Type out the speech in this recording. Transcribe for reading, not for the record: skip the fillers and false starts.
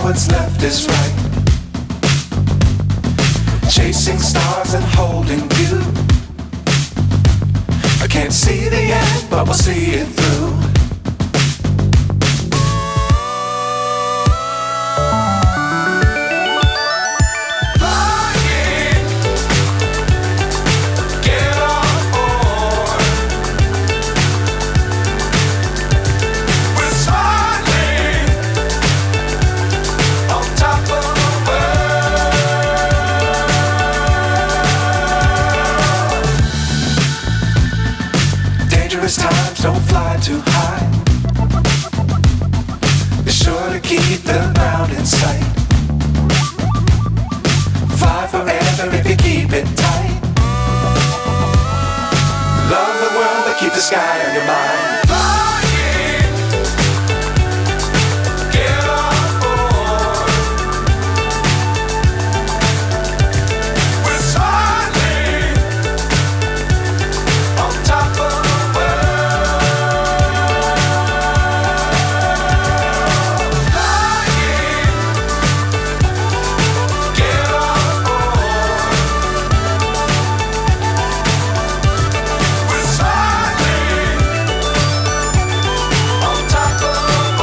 what's left is right. Chasing stars and holding you. I can't see the end, but we'll see it through. Times don't fly too high. Be sure to keep the ground in sight. Fly forever if you keep it tight. Love the world but keep the sky on your mind.